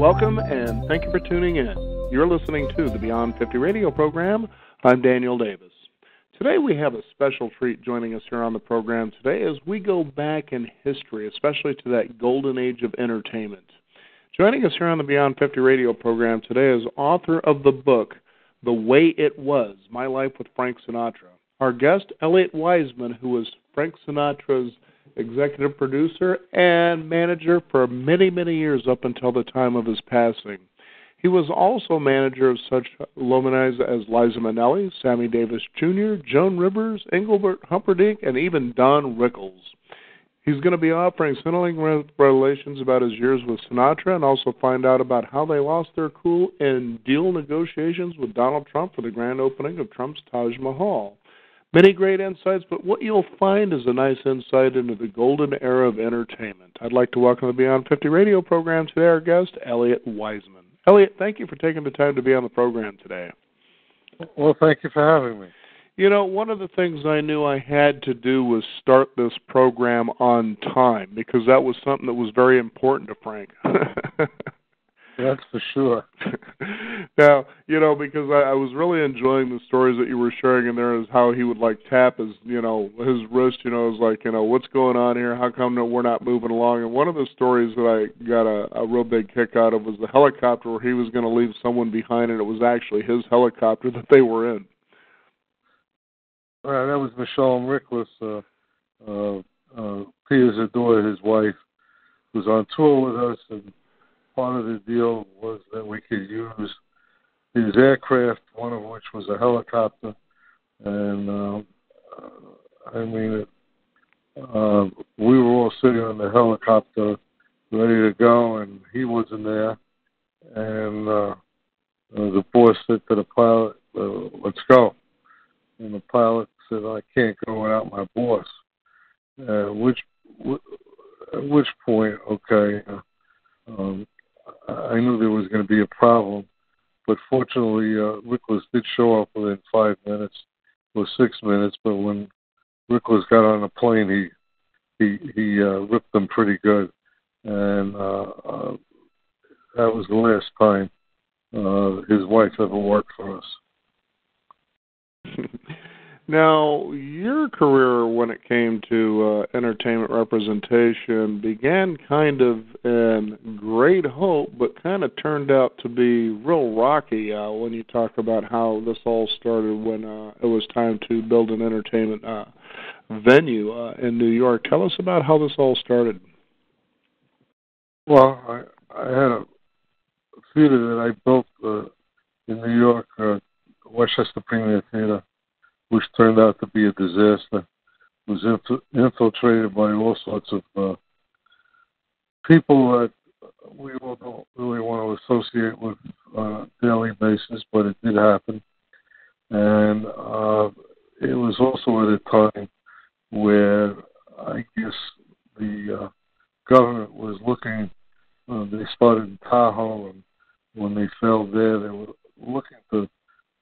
Welcome and thank you for tuning in. You're listening to the Beyond 50 radio program. I'm Daniel Davis. Today we have a special treat joining us here on the program today as we go back in history, especially to that golden age of entertainment. Joining us here on the Beyond 50 radio program today is author of the book, The Way It Was, My Life with Frank Sinatra. Our guest, Elliot Wiseman, who was Frank Sinatra's executive producer and manager for many, many years up until the time of his passing. He was also manager of such luminaries as Liza Minnelli, Sammy Davis Jr., Joan Rivers, Engelbert Humperdinck, and even Don Rickles. He's going to be offering scintillating revelations about his years with Sinatra and also find out about how they lost their cool in deal negotiations with Donald Trump for the grand opening of Trump's Taj Mahal. Many great insights, but what you'll find is a nice insight into the golden era of entertainment. I'd like to welcome to the Beyond 50 radio program today our guest, Elliot Wiseman. Elliot, thank you for taking the time to be on the program today. Well, thank you for having me. You know, one of the things I knew I had to do was start this program on time because that was something that was very important to Frank. That's for sure. Now, you know, because I was really enjoying the stories that you were sharing in there as how he would, like, tap his, his wrist, is like, what's going on here? How come we're not moving along? And one of the stories that I got a real big kick out of was the helicopter where he was going to leave someone behind, and it was actually his helicopter that they were in. That was Michelle Rickless, Peter's daughter, his wife, was on tour with us, and part of the deal was that we could use his aircraft, one of which was a helicopter, and we were all sitting on the helicopter ready to go, and he wasn't there, and the boss said to the pilot, let's go, and the pilot said, I can't go without my boss, at which point, okay, I knew there was going to be a problem, but fortunately, Rickless did show up within 5 minutes or 6 minutes. But when Rickless got on the plane, he ripped them pretty good, and that was the last time his wife ever worked for us. Now, your career when it came to entertainment representation began kind of in great hope, but kind of turned out to be real rocky when you talk about how this all started when it was time to build an entertainment venue in New York. Tell us about how this all started. Well, I had a theater that I built in New York, Westchester Premier Theater, which turned out to be a disaster. It was infiltrated by all sorts of people that we all don't really want to associate with on a daily basis, but it did happen. And it was also at a time where I guess the government was looking, they started in Tahoe, and when they failed there, they were looking to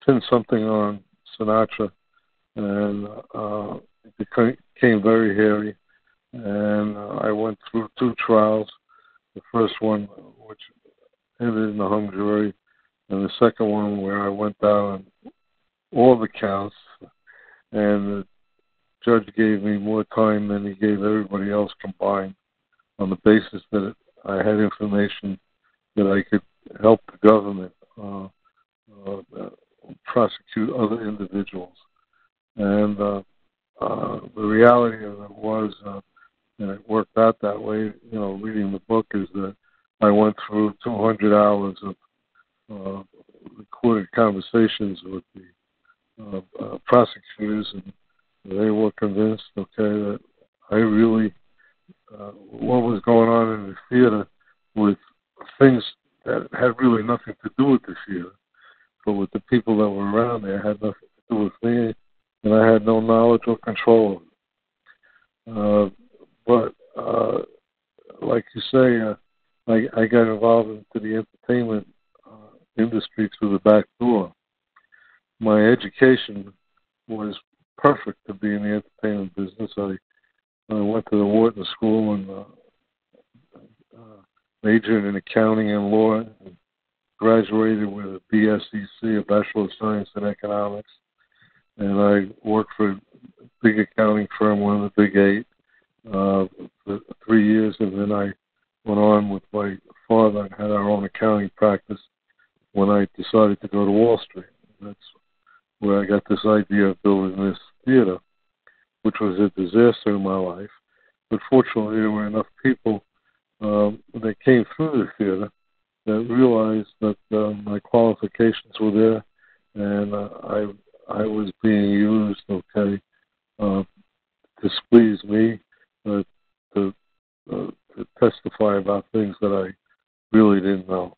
pin something on Sinatra. And it became very hairy, and I went through 2 trials. The first one, which ended in the hung jury, and the second one where I went down on all the counts, and the judge gave me more time than he gave everybody else combined on the basis that I had information that I could help the government prosecute other individuals. And the reality of it was, and it worked out that way, reading the book, is that I went through 200 hours of recorded conversations with the prosecutors, and they were convinced, okay, that I really, what was going on in the theater with things that had really nothing to do with the theater, but with the people that were around there had nothing to do with me, and I had no knowledge or control of it. But like you say, I got involved into the entertainment industry through the back door. My education was perfect to be in the entertainment business. I went to the Wharton School and majored in accounting and law, and graduated with a BSEC, a Bachelor of Science in Economics. And I worked for a big accounting firm, one of the big eight, for 3 years. And then I went on with my father and had our own accounting practice when I decided to go to Wall Street. That's where I got this idea of building this theater, which was a disaster in my life. But fortunately, there were enough people that came through the theater that realized that my qualifications were there, and I was being used, to squeeze me, to testify about things that I really didn't know.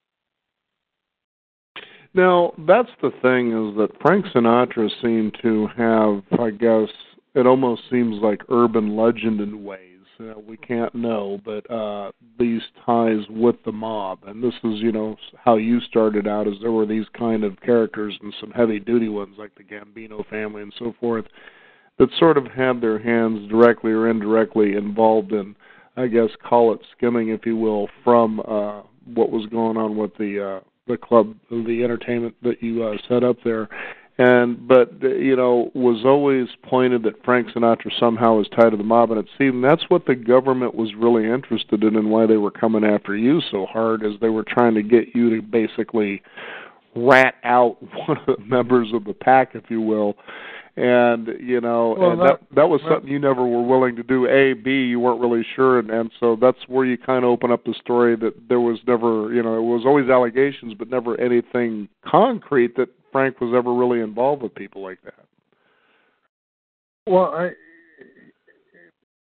Now, that's the thing, is that Frank Sinatra seemed to have, I guess, it almost seems like urban legend in ways. We can't know, but these ties with the mob. And this is, how you started out, is there were these kind of characters, and some heavy-duty ones like the Gambino family and so forth, that sort of had their hands directly or indirectly involved in, I guess, call it skimming, if you will, from what was going on with the club, the entertainment that you set up there. But was always pointed that Frank Sinatra somehow was tied to the mob, and it seemed that's what the government was really interested in, and why they were coming after you so hard, as they were trying to get you to basically rat out one of the members of the pack, if you will. And that was something you never were willing to do. A, B, you weren't really sure, and so that's where you kind of open up the story that there was never, it was always allegations, but never anything concrete that Frank was ever really involved with people like that. Well,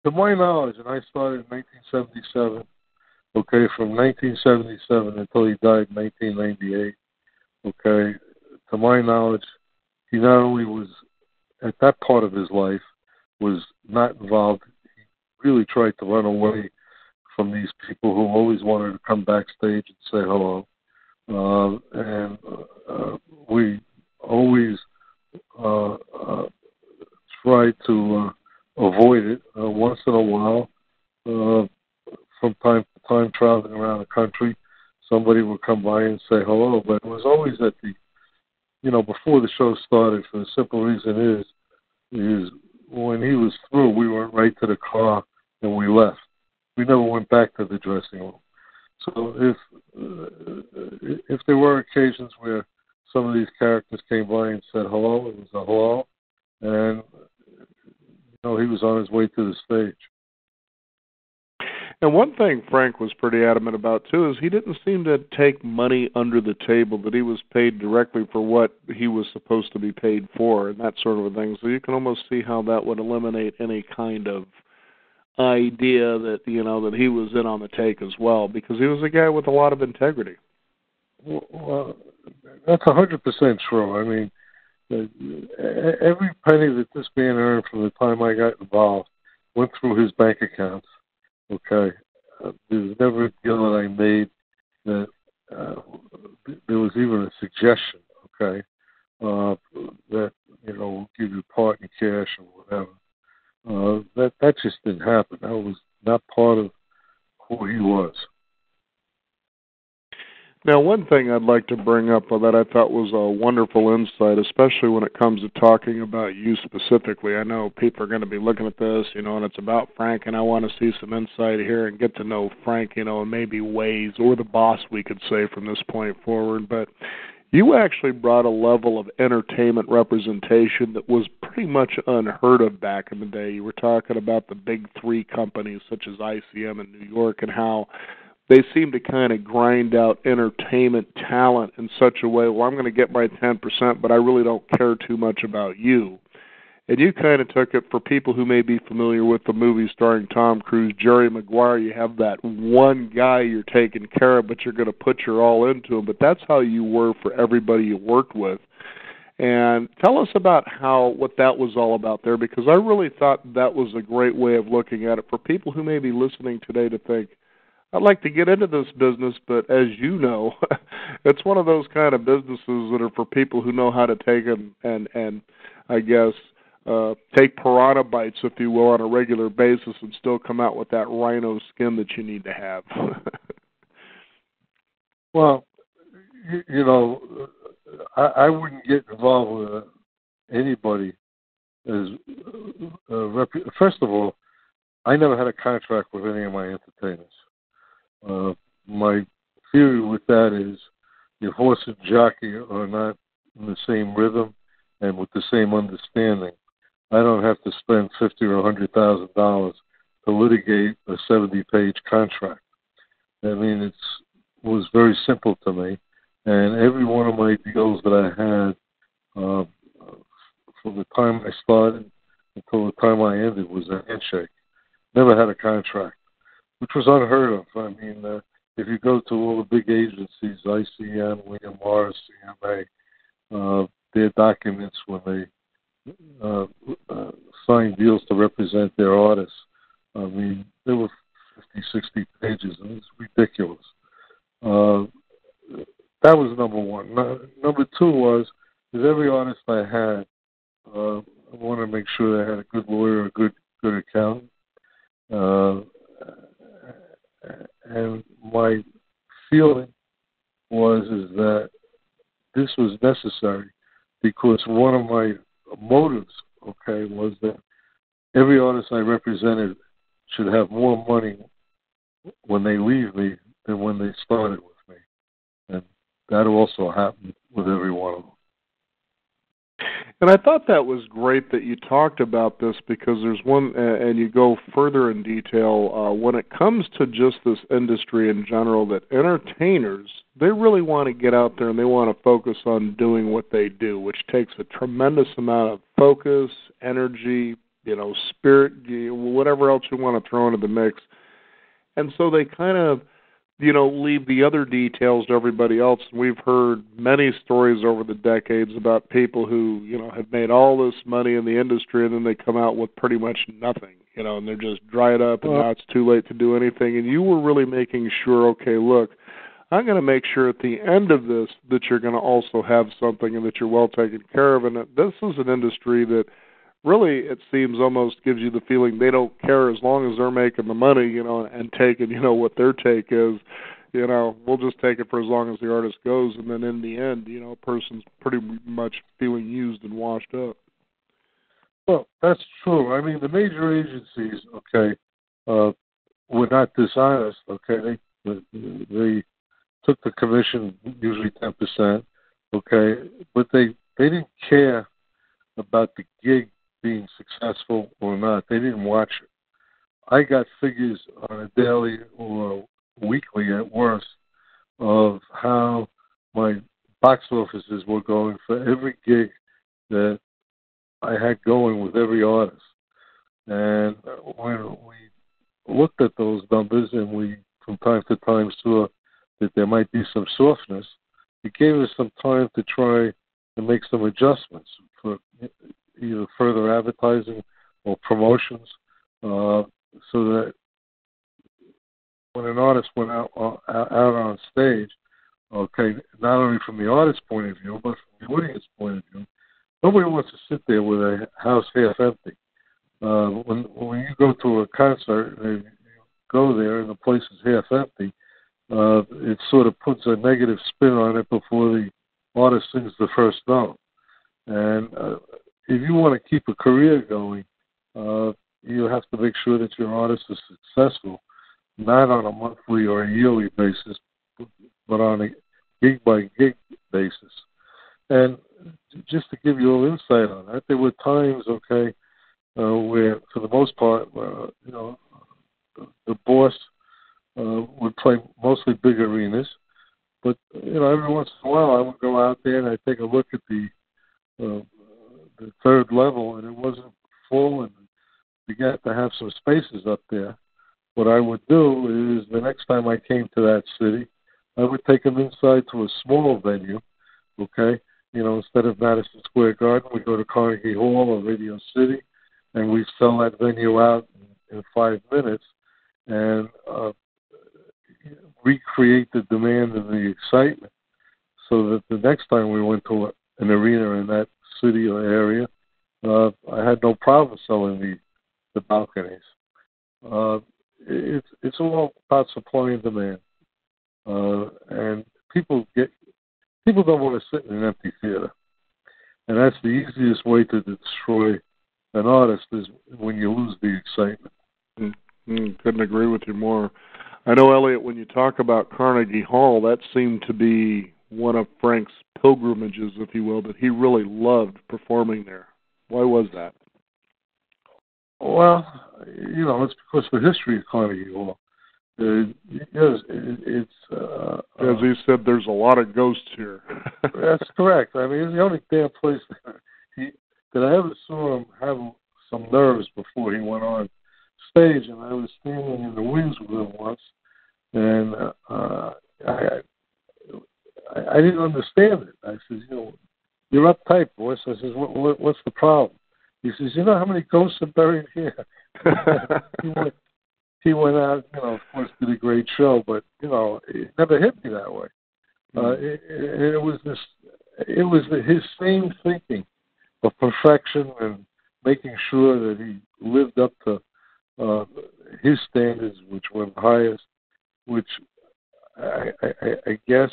to my knowledge, and I started in 1977. Okay, from 1977 until he died in 1998. Okay, to my knowledge, he not only was at that part of his life was not involved. He really tried to run away from these people who always wanted to come backstage and say hello. And we always tried to avoid it. Once in a while, from time to time, traveling around the country, somebody would come by and say hello. But it was always at the, before the show started, for the simple reason is when he was through, we went right to the car and we left. We never went back to the dressing room. So if there were occasions where some of these characters came by and said hello, it was a hello, and he was on his way to the stage. And one thing Frank was pretty adamant about, too, is he didn't seem to take money under the table, that he was paid directly for what he was supposed to be paid for, and that sort of a thing. So you can almost see how that would eliminate any kind of idea that, that he was in on the take as well, because he was a guy with a lot of integrity. Well, that's 100% true. I mean, every penny that this man earned from the time I got involved went through his bank accounts. Okay, there's never a deal that I made that there was even a suggestion. Okay, that we'll give you part in cash or whatever. That just didn't happen. That was not part of who he was. Now, one thing I'd like to bring up that I thought was a wonderful insight, especially when it comes to talking about you specifically. I know people are going to be looking at this, and it's about Frank, and I want to see some insight here and get to know Frank, and maybe ways, or the boss, we could say, from this point forward. But you actually brought a level of entertainment representation that was pretty much unheard of back in the day. You were talking about the big three companies, such as ICM in New York, and how they seem to kind of grind out entertainment talent in such a way, well, I'm going to get my 10%, but I really don't care too much about you. And you kind of took it, for people who may be familiar with the movie starring Tom Cruise, Jerry Maguire, you have that one guy you're taking care of, but you're going to put your all into him. But that's how you were for everybody you worked with. And tell us about what that was all about there, because I really thought that was a great way of looking at it for people who may be listening today to think, I'd like to get into this business, but as you know, it's one of those kind of businesses that are for people who know how to take and I guess, take piranha bites, if you will, on a regular basis and still come out with that rhino skin that you need to have. Well, you know, I wouldn't get involved with anybody as first of all, I never had a contract with any of my entertainers. My theory with that is if horse and jockey are not in the same rhythm and with the same understanding, I don't have to spend $50 or $100,000 to litigate a 70-page contract. I mean, it was very simple to me, and every one of my deals that I had from the time I started until the time I ended was a handshake. Never had a contract, which was unheard of. I mean, if you go to all the big agencies, ICN, William Morris, CMA, their documents when they sign deals to represent their artists, I mean, they were 50, 60 pages, and it's ridiculous. That was number one. Number two was, with every artist I had, I wanted to make sure they had a good lawyer, a good accountant. And my feeling is that this was necessary because one of my motives, was that every artist I represented should have more money when they leave me than when they started with me. And that also happened with every one of them. And I thought that was great that you talked about this because there's one, and you go further in detail when it comes to just this industry in general, that entertainers, they really want to get out there and they want to focus on doing what they do, which takes a tremendous amount of focus, energy, spirit, whatever else you want to throw into the mix. And so they kind of, leave the other details to everybody else. And we've heard many stories over the decades about people who, have made all this money in the industry and then they come out with pretty much nothing, and they're just dried up and now it's too late to do anything. And you were really making sure, okay, look, I'm going to make sure at the end of this that you're going to also have something and that you're well taken care of. And that this is an industry that really, it seems, almost gives you the feeling they don't care as long as they're making the money, and taking, what their take is. We'll just take it for as long as the artist goes, and then in the end, a person's pretty much feeling used and washed up. Well, that's true. I mean, the major agencies, were not dishonest. They took the commission, usually 10%. But they didn't care about the gig being successful or not. They didn't watch it. I got figures on a daily or weekly at worst of how my box offices were going for every gig that I had going with every artist. And when we looked at those numbers and we from time to time saw that there might be some softness, it gave us some time to try and make some adjustments for either further advertising or promotions, so that when an artist went out on stage, not only from the artist's point of view, but from the audience point of view, nobody wants to sit there with a house half empty. When you go to a concert and you go there and the place is half empty, it sort of puts a negative spin on it before the artist sings the first note. And if you want to keep a career going, you have to make sure that your artist is successful, not on a monthly or a yearly basis, but on a gig-by-gig basis. And just to give you a little insight on that, there were times, where, for the most part, the boss would play mostly big arenas, but, every once in a while I would go out there and I'd take a look at the third level, and it wasn't full, and we got to have some spaces up there. What I would do is the next time I came to that city, I would take them inside to a small venue, instead of Madison Square Garden, we'd go to Carnegie Hall or Radio City, and we'd sell that venue out in 5 minutes and recreate the demand and the excitement so that the next time we went to an arena in that city or area, I had no problem selling the balconies. It's all about supply and demand. And people don't want to sit in an empty theater, and that's the easiest way to destroy an artist is when you lose the excitement. Couldn't agree with you more. I know, Elliot, when you talk about Carnegie Hall, that seemed to be one of Frank's pilgrimages, if you will, that he really loved performing there. Why was that? Well, it's because of the history of Carnegie Hall. It's as he said, there's a lot of ghosts here. That's correct. I mean, it's the only damn place that I ever saw him have some nerves before he went on stage, and I was standing in the wings with him once, and I didn't understand it. I said, you're uptight, boss. I says, what's the problem? He says, you know how many ghosts are buried here? He went out, of course, did a great show, but it never hit me that way. It was his same thinking of perfection and making sure that he lived up to his standards, which were the highest, which I guess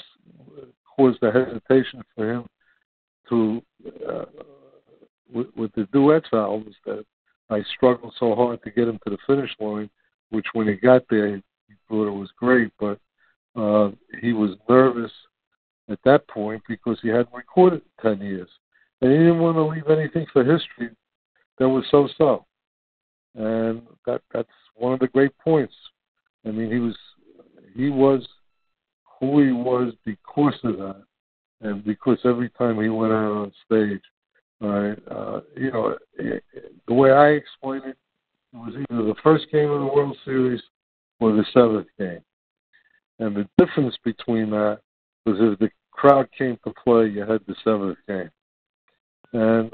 caused a hesitation for him to with the duets albums that I struggled so hard to get him to the finish line, which when he got there, he thought it was great, but he was nervous at that point because he hadn't recorded in 10 years. And he didn't want to leave anything for history that was so-so. And that's one of the great points. I mean, he was who he was because of that, and because every time he went out on stage, the way I explain it, it was either the first game of the World Series or the seventh game. And the difference between that was if the crowd came to play, you had the seventh game. And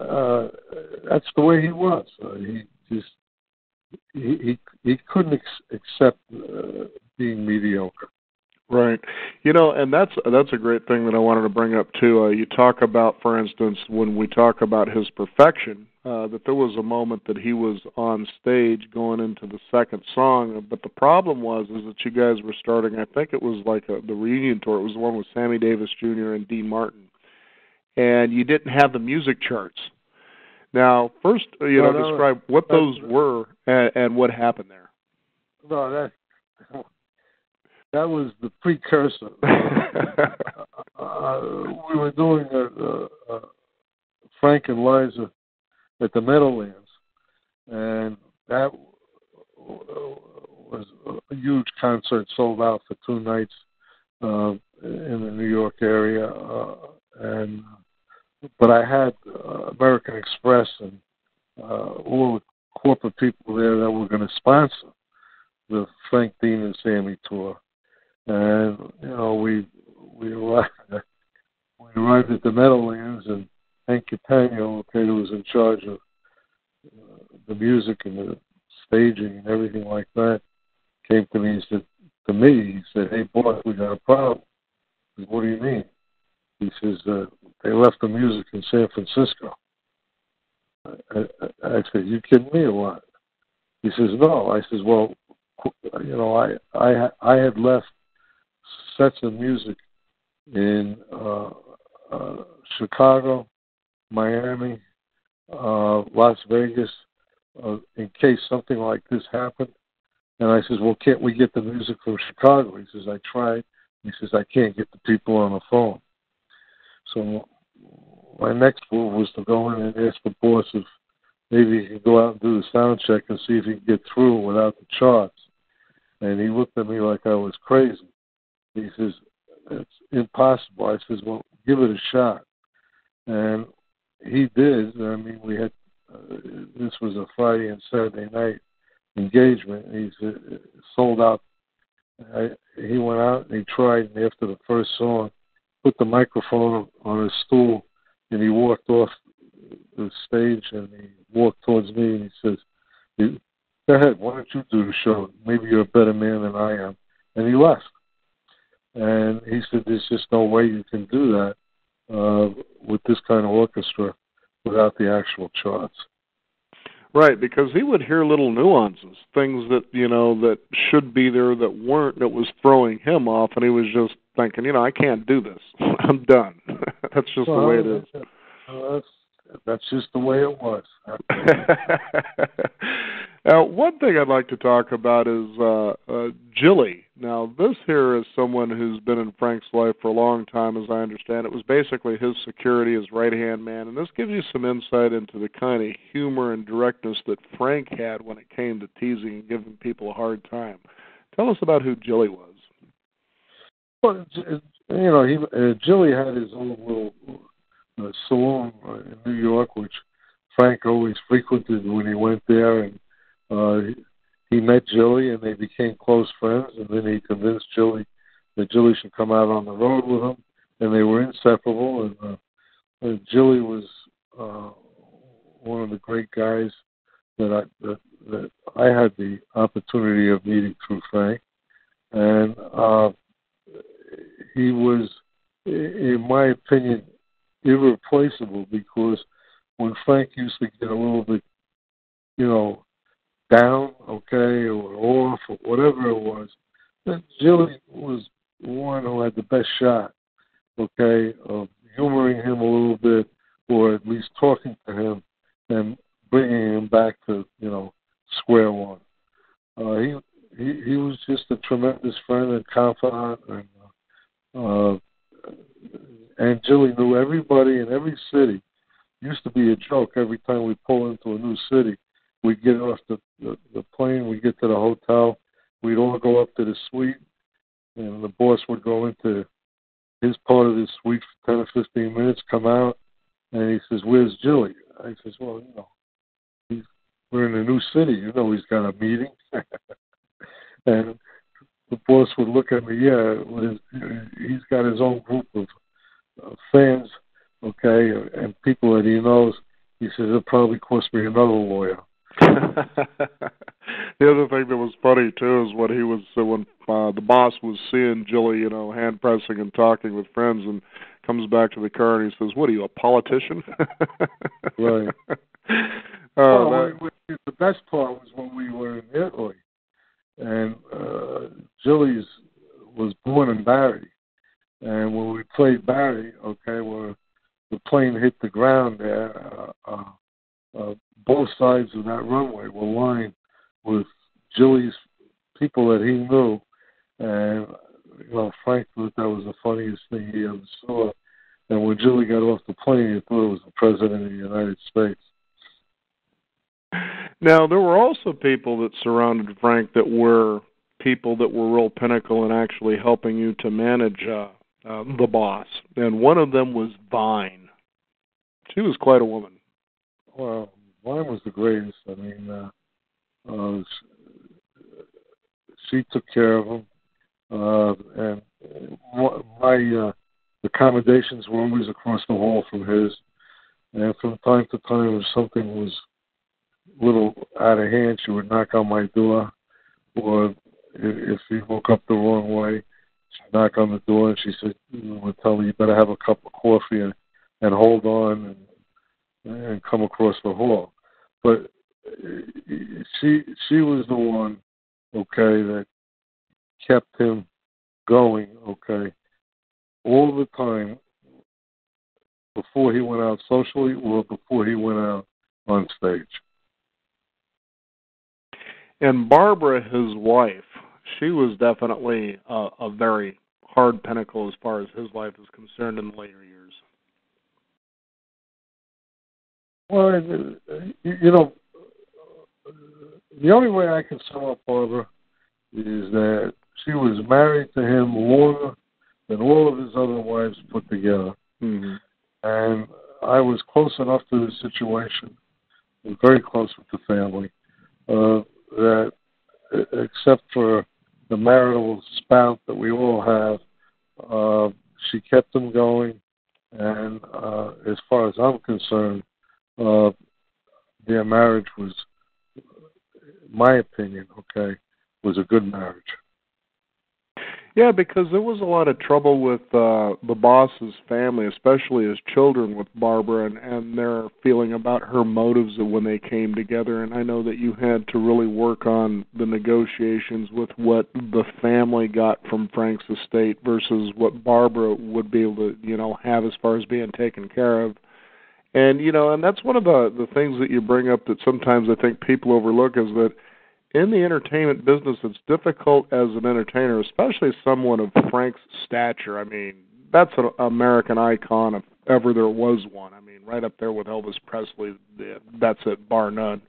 that's the way he was. He couldn't accept being mediocre. Right. And that's a great thing that I wanted to bring up, too. You talk about, for instance, when we talk about his perfection, that there was a moment that he was on stage going into the second song, but the problem is that you guys were starting, I think it was like the reunion tour. It was the one with Sammy Davis Jr. and Dean Martin. And you didn't have the music charts. Now, first, describe what those were and what happened there. No, that was the precursor. We were doing Frank and Liza at the Meadowlands, and that was a huge concert, sold out for 2 nights in the New York area. But I had American Express and all the corporate people there that were going to sponsor the Frank, Dean, and Sammy tour. And we arrived at the Meadowlands, and Hank Catania, who was in charge of the music and the staging and everything like that, came to me and said, "Hey, boss, we got a problem." I said, "What do you mean?" He says, "They left the music in San Francisco." I said, "You kidding me or what?" He says, "No." I says, "Well, I had left sets of music in Chicago, Miami, Las Vegas, in case something like this happened." And I says, "Well, can't we get the music from Chicago?" He says, "I tried." He says, "I can't get the people on the phone." So my next move was to go in and ask the boss if maybe he could go out and do the sound check and see if he could get through without the charts. And he looked at me like I was crazy. He says, "It's impossible." I says, "Well, give it a shot." And he did. I mean, we had, this was a Friday and Saturday night engagement. He said, sold out. He went out and he tried, and after the first song, put the microphone on his stool, and he walked off the stage, and he walked towards me, and he says, "Go ahead, why don't you do the show? Maybe you're a better man than I am." And he left. And he said, "There's just no way you can do that with this kind of orchestra without the actual charts." Right, because he would hear little nuances, things that, that should be there that weren't, that was throwing him off, and he was just thinking, I can't do this. I'm done. That's just the way it is. That's just the way it was. Now, one thing I'd like to talk about is Jilly. Now, this here is someone who's been in Frank's life for a long time, as I understand. It was basically his security, his right-hand man, and this gives you some insight into the kind of humor and directness that Frank had when it came to teasing and giving people a hard time. Tell us about who Jilly was. Well, Jilly had his own little saloon in New York, which Frank always frequented when he went there, and he met Jilly, and they became close friends, and then he convinced Jilly that Jilly should come out on the road with him, and they were inseparable, and Jilly was one of the great guys that I had the opportunity of meeting through Frank, and he was, in my opinion, irreplaceable, because when Frank used to get a little bit, down, or off, or whatever it was, then Jilly was the one who had the best shot, of humoring him a little bit, or at least talking to him and bringing him back to, square one. He was just a tremendous friend and confidant, and Jilly knew everybody in every city. It used to be a joke every time we pull into a new city. We'd get off the plane, we'd get to the hotel, we'd all go up to the suite, and the boss would go into his part of the suite for 10 or 15 minutes, come out, and he says, "Where's Jilly?" I says, "Well, we're in a new city. He's got a meeting." And the boss would look at me, he's got his own group of fans, and people that he knows. He says, "It'll probably cost me another lawyer." The other thing that was funny too is when the boss was seeing Jilly, hand pressing and talking with friends, and comes back to the car and he says, "What are you, a politician?" Right. The best part was when we were in Italy, and Jilly's was born in Bari, and when we played Bari, where the plane hit the ground there, both sides of that runway were lined with Jilly's people that he knew, and Frank thought that was the funniest thing he ever saw. And when Jilly got off the plane, he thought it was the President of the United States. Now, there were also people that surrounded Frank that were people that were real pinnacle in actually helping you to manage the boss, and one of them was Vine. She was quite a woman. Well, Vine was the greatest. I mean, she took care of him, and my accommodations were always across the hall from his. And from time to time, if something was a little out of hand, she would knock on my door, or if he woke up the wrong way, she'd knock on the door, and she would tell me, "You better have a cup of coffee and hold on and come across the hall." But she was the one, that kept him going, all the time, before he went out socially or before he went out on stage. And Barbara, his wife, she was definitely a very hard pinnacle as far as his life is concerned in the later years. Well, the only way I can sum up Barbara is that she was married to him longer than all of his other wives put together. Mm-hmm. And I was close enough to the situation, very close with the family, that except for the marital spout that we all have, she kept them going. And as far as I'm concerned, their marriage was, in my opinion, was a good marriage. Yeah, because there was a lot of trouble with the boss's family, especially his children, with Barbara and their feeling about her motives when they came together. And I know that you had to really work on the negotiations with what the family got from Frank's estate versus what Barbara would be able to, have as far as being taken care of. And, and that's one of the things that you bring up that sometimes I think people overlook is that in the entertainment business, it's difficult as an entertainer, especially someone of Frank's stature. I mean, that's an American icon if ever there was one. I mean, right up there with Elvis Presley. That's it, bar none.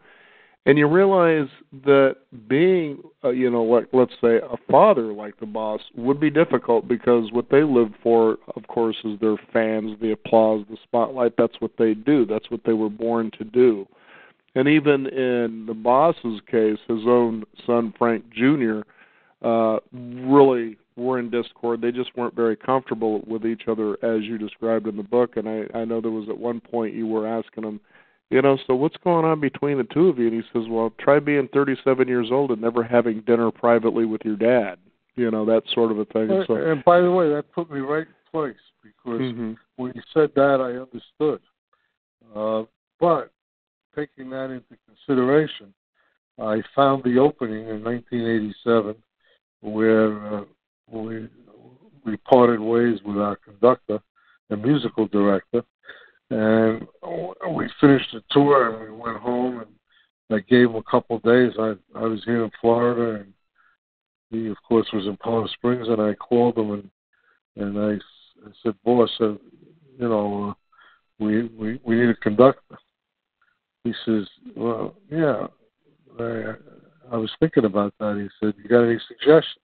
And you realize that being, let's say a father like the boss would be difficult because what they live for, of course, is their fans, the applause, the spotlight. That's what they do. That's what they were born to do. And even in the boss's case, his own son, Frank Jr., really were in discord. They just weren't very comfortable with each other, as you described in the book. And I know there was at one point you were asking him, so what's going on between the two of you? And he says, well, try being 37 years old and never having dinner privately with your dad. That sort of a thing. And by the way, that put me right in place because when you said that, I understood. But taking that into consideration, I found the opening in 1987 where we parted ways with our conductor and musical director, and we finished the tour and we went home, and I gave him a couple of days. I was here in Florida, and he, of course, was in Palm Springs, and I called him and I said, boss, we need a conductor. He says, well, yeah, I was thinking about that. He said, you got any suggestions?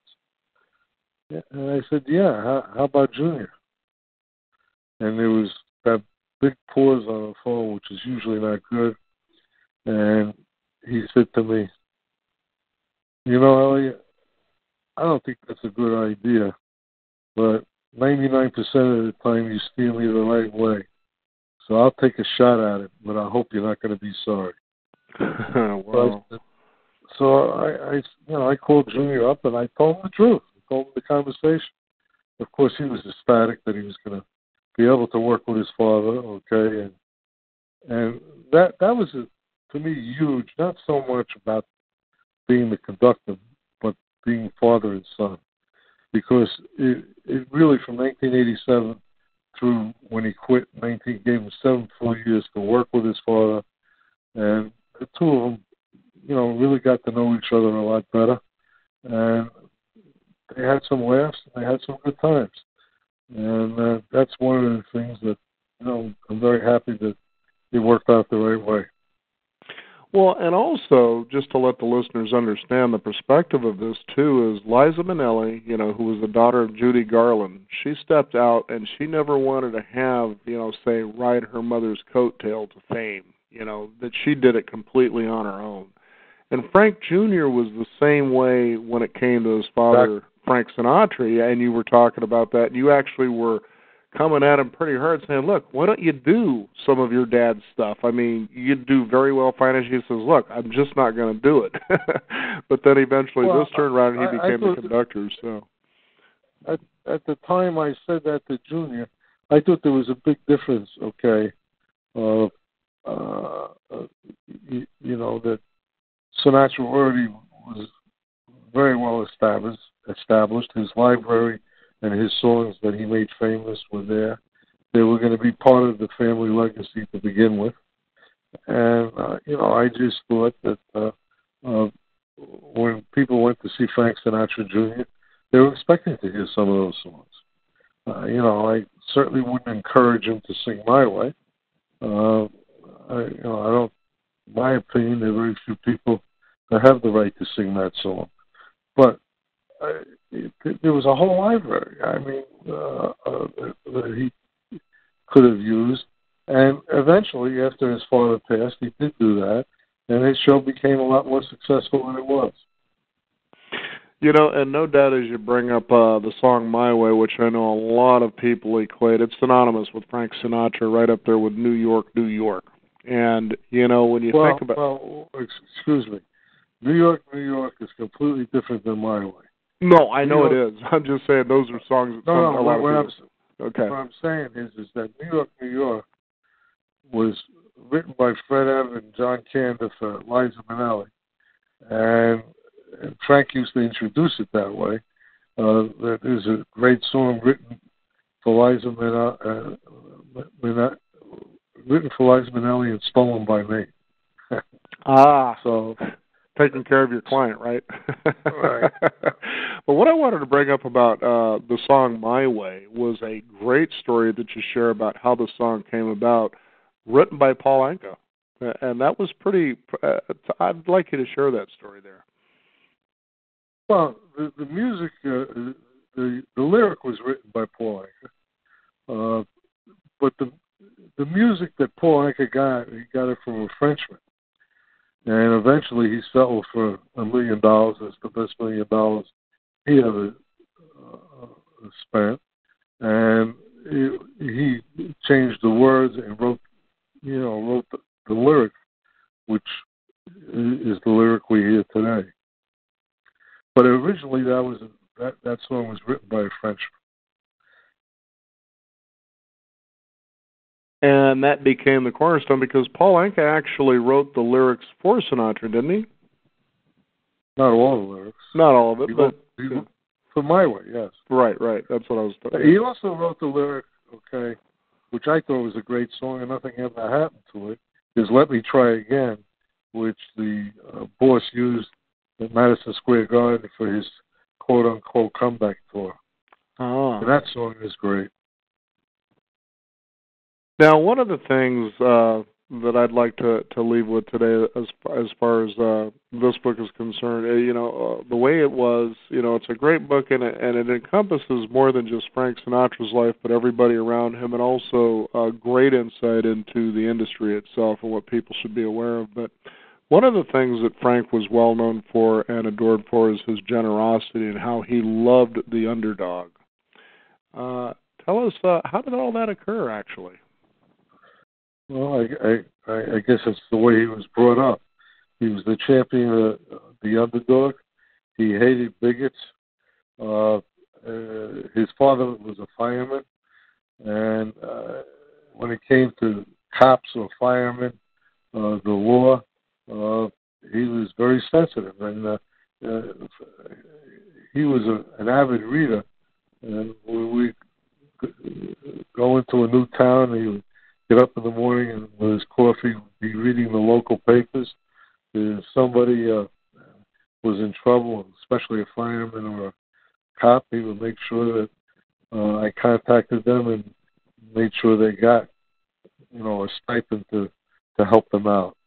Yeah. And I said, yeah, how about Junior? And there was that big pause on the phone, which is usually not good. And he said to me, Elliot, I don't think that's a good idea, but 99% of the time you steer me the right way. So I'll take a shot at it, but I hope you're not going to be sorry. Wow. So I called Junior up and I told him the truth. I told him the conversation. Of course, he was ecstatic that he was going to be able to work with his father. Okay, and that was to me huge. Not so much about being the conductor, but being father and son, because it really from 1987. Through when he quit, gave him 7 full years to work with his father, and the two of them, really got to know each other a lot better, and they had some laughs, and they had some good times, and that's one of the things that, I'm very happy that it worked out the right way. Well, and also, just to let the listeners understand the perspective of this, too, is Liza Minnelli, who was the daughter of Judy Garland. She stepped out, and she never wanted to have, say, ride her mother's coattail to fame, that she did it completely on her own. And Frank Jr. was the same way when it came to his father, Frank Sinatra, and you were talking about that. You actually were coming at him pretty hard saying, look, why don't you do some of your dad's stuff? I mean, you do very well financially. He says, look, I'm just not going to do it. But then eventually this turned around and he became the conductor. So at the time I said that to Junior, I thought there was a big difference, okay, that Sinatra already was very well established. His library and his songs that he made famous were there. They were going to be part of the family legacy to begin with. And, I just thought that when people went to see Frank Sinatra Jr., they were expecting to hear some of those songs. I certainly wouldn't encourage him to sing my way. In my opinion, there are very few people that have the right to sing that song. But there was a whole library, that he could have used. And eventually, after his father passed, he did do that, and his show became a lot more successful than it was. And no doubt as you bring up the song My Way, which I know a lot of people equate, it's synonymous with Frank Sinatra, right up there with New York, New York. And, when you think about... Well, excuse me. New York, New York is completely different than My Way. No, I know it is. I'm just saying those are songs that a lot of people... Okay. What I'm saying is that New York was written by Fred Evans, John Candy for Liza Minnelli. And Frank used to introduce it that way. That is a great song written for Liza Minnelli and stolen by me. So taking care of your client, right? Right. But what I wanted to bring up about the song My Way was a great story that you share about how the song came about, written by Paul Anka. And that was pretty... I'd like you to share that story there. Well, the music, the lyric was written by Paul Anka. But the music that Paul Anka got, he got it from a Frenchman. And eventually he settled for $1 million. That's the best $1 million he ever spent. And he changed the words and wrote the lyric, which is the lyric we hear today. But originally that song was written by a Frenchman. And that became the cornerstone because Paul Anka actually wrote the lyrics for Sinatra, didn't he? Not all the lyrics. Not all of it, but... For My Way, yes. Right. That's what I was talking about. He also wrote the lyric, which I thought was a great song, and nothing ever happened to it, is Let Me Try Again, which the boss used at Madison Square Garden for his quote-unquote comeback tour. Oh. And that song is great. Now, one of the things that I'd like to leave with today, as far as this book is concerned, the way it was, it's a great book, and it encompasses more than just Frank Sinatra's life, but everybody around him, and also great insight into the industry itself and what people should be aware of. But one of the things that Frank was well known for and adored for is his generosity and how he loved the underdog. Tell us, how did all that occur, actually? Well, I guess it's the way he was brought up. He was the champion of the underdog. He hated bigots. His father was a fireman, and when it came to cops or firemen, the law, he was very sensitive, and he was an avid reader. And when we go into a new town, he would get up in the morning and with his coffee, be reading the local papers. If somebody was in trouble, especially a fireman or a cop, he would make sure that I contacted them and made sure they got, a stipend to help them out.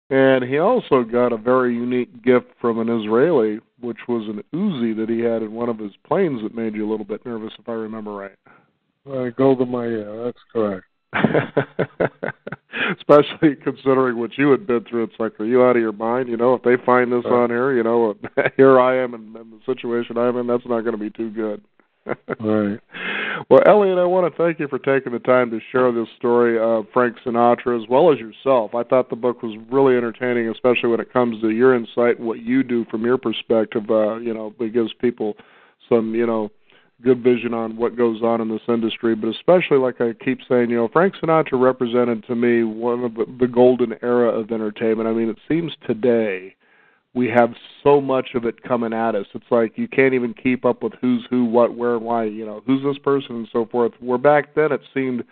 And he also got a very unique gift from an Israeli, which was an Uzi that he had in one of his planes that made you a little bit nervous, if I remember right. Golda Meir, that's correct. Especially considering what you had been through. It's like, are you out of your mind? If they find this on here, here I am in the situation I'm in, that's not going to be too good. Right. Well, Elliot, I want to thank you for taking the time to share this story of Frank Sinatra as well as yourself. I thought the book was really entertaining, especially when it comes to your insight and what you do from your perspective. It gives people some, good vision on what goes on in this industry. But especially, like I keep saying, Frank Sinatra represented to me one of the golden era of entertainment. I mean, it seems today we have so much of it coming at us. It's like you can't even keep up with who's who, what, where, why, who's this person and so forth. Where back then it seemed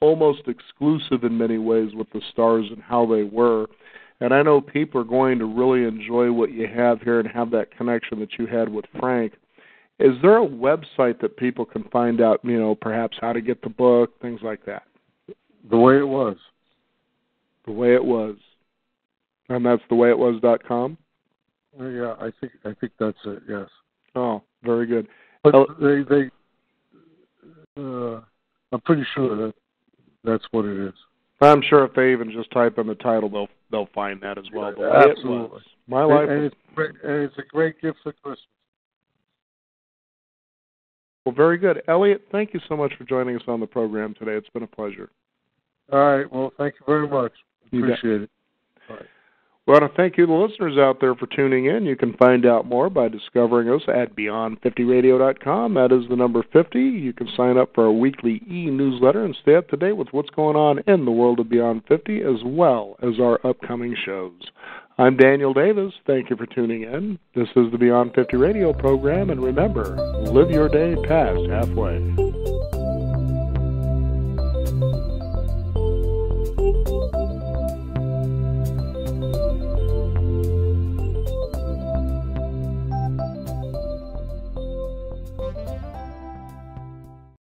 almost exclusive in many ways with the stars and how they were. And I know people are going to really enjoy what you have here and have that connection that you had with Frank. Is there a website that people can find out, perhaps how to get the book, things like that? The Way It Was. The Way It Was. And that's thewayitwas.com? Yeah, I think that's it. Yes. Oh, very good. But I'm pretty sure that's what it is. I'm sure if they even just type in the title, they'll find that as well. The Way It Was. My life. And it's a great gift for Christmas. Well, very good. Elliot, thank you so much for joining us on the program today. It's been a pleasure. All right. Well, thank you very much. Appreciate it. All right. We want to thank you, the listeners out there, for tuning in. You can find out more by discovering us at Beyond50Radio.com. That is the number 50. You can sign up for our weekly e-newsletter and stay up to date with what's going on in the world of Beyond 50, as well as our upcoming shows. I'm Daniel Davis. Thank you for tuning in. This is the Beyond 50 Radio program, and remember, live your day past halfway.